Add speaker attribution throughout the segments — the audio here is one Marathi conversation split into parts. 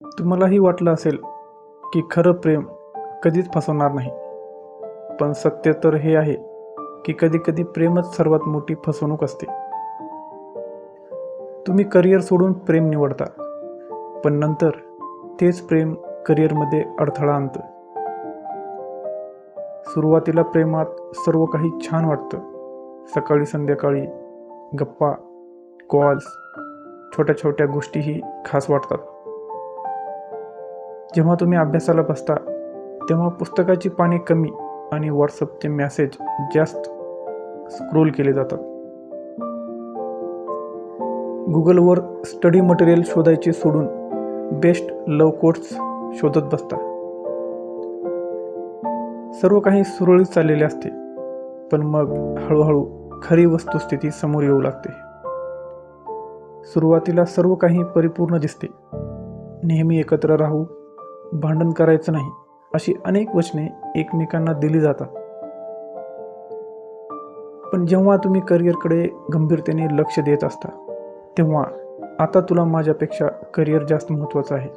Speaker 1: तुम्हालाही वाटलं असेल की खरं प्रेम कधीच फसवणार नाही, पण सत्य तर हे आहे की कधीकधी प्रेमच सर्वात मोठी फसवणूक असते. तुम्ही करिअर सोडून प्रेम निवडता, पण नंतर तेच प्रेम करिअरमध्ये अडथळा आणतं. सुरुवातीला प्रेमात सर्व काही छान वाटतं. सकाळी संध्याकाळी गप्पा, कॉल्स, छोट्या छोट्या गोष्टीही खास वाटतात. जेव्हा तुम्ही अभ्यासाला बसता तेव्हा पुस्तकाची पाने कमी आणि व्हॉट्सअपचे मेसेज जास्त स्क्रोल केले जातात. गुगलवर स्टडी मटेरियल शोधायचे सोडून बेस्ट लव्ह कोट्स शोधत बसता. सर्व काही सुरळीत चाललेले असते, पण मग हळूहळू खरी वस्तुस्थिती समोर येऊ लागते. सुरुवातीला सर्व काही परिपूर्ण दिसते. नेहमी एकत्र राहू, भांडण करायचं नाही, अशी अनेक वचने एकमेकांना दिली जातात. पण जेव्हा तुम्ही करिअरकडे गंभीरतेने लक्ष देत असता तेव्हा आता तुला माझ्यापेक्षा करिअर जास्त महत्त्वाचं आहे.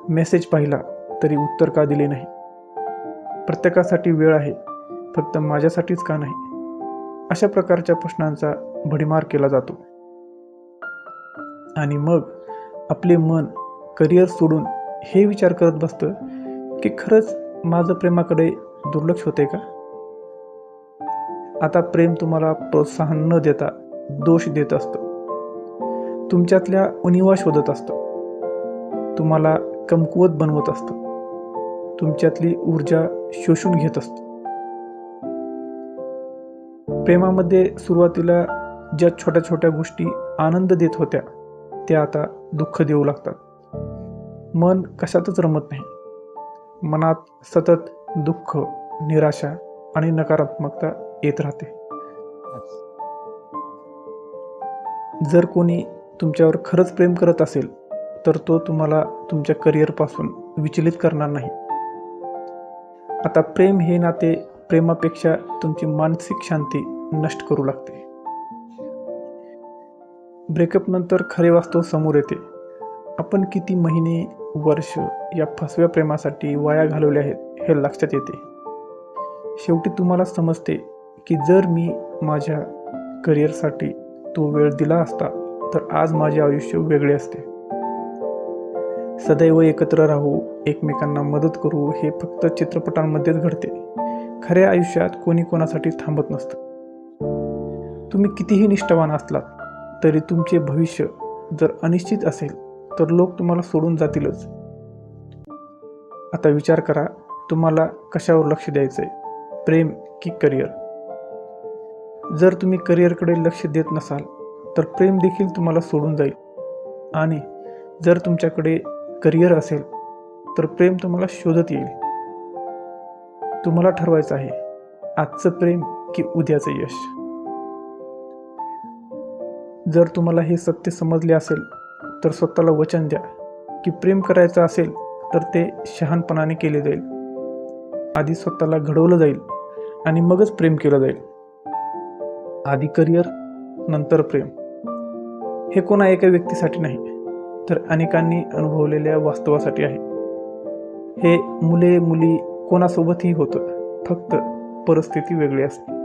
Speaker 1: मेसेज पाहिला तरी उत्तर का दिले नाही? प्रत्येकासाठी वेळ आहे, फक्त माझ्यासाठीच का नाही? अशा प्रकारच्या प्रश्नांचा भडीमार केला जातो. आणि मग आपले मन करिअर सोडून हे विचार करत बसतं की खरंच माझं प्रेमाकडे दुर्लक्ष होते का? आता प्रेम तुम्हाला प्रोत्साहन न देता दोष देत असतं, तुमच्यातल्या उणिवा शोधत असतं, तुम्हाला कमकुवत बनवत असतं, तुमच्यातली ऊर्जा शोषून घेत असतं. प्रेमामध्ये सुरुवातीला ज्या छोट्या छोट्या गोष्टी आनंद देत होत्या त्या आता दुःख देऊ लागतात. मन कशातच रमत नाही. मनात सतत दुःख, निराशा आणि नकारात्मकता येत राहते. जर कोणी तुमच्यावर खरंच प्रेम करत असेल तर तो तुम्हाला तुमच्या करिअरपासून विचलित करणार नाही. आता प्रेम हे नाते प्रेमापेक्षा तुमची मानसिक शांती नष्ट करू लागते. ब्रेकअप नंतर खरे वास्तव समोर येते. आपण किती महिने, वर्ष या फसव्या प्रेमासाठी वाया घालवले आहेत हे लक्षात येते. शेवटी तुम्हाला समजते की जर मी माझ्या करिअरसाठी तो वेळ दिला असता तर आज माझे आयुष्य वेगळे असते. सदैव एकत्र राहू, एकमेकांना मदत करू हे फक्त चित्रपटांमध्येच घडते. खऱ्या आयुष्यात कोणी कोणासाठी थांबत नसतं. तुम्ही कितीही निष्ठावान असलात तरी तुमचे भविष्य जर अनिश्चित असेल तर लोक तुम्हाला सोडून जातीलच. आता विचार करा, तुम्हाला कशावर लक्ष द्यायचंय, प्रेम की करिअर? जर तुम्ही करिअरकडे लक्ष देत नसाल तर प्रेम देखील तुम्हाला सोडून जाईल. आणि जर तुमच्याकडे करिअर असेल तर प्रेम तुम्हाला शोधत येईल. तुम्हाला ठरवायचं आहे, आजचं प्रेम की उद्याचं यश. जर तुम्हाला हे सत्य समजले असेल तर स्वतःला वचन द्या की प्रेम करायचं असेल तर ते शहाणपणाने केले जाईल. आधी स्वतःला घडवलं जाईल आणि मगच प्रेम केलं जाईल. आधी करिअर, नंतर प्रेम. हे कोणा एका व्यक्तीसाठी नाही, तर अनेकांनी अनुभवलेल्या वास्तवासाठी आहे. हे मुले मुली कोणासोबतही होतं, फक्त परिस्थिती वेगळी असते.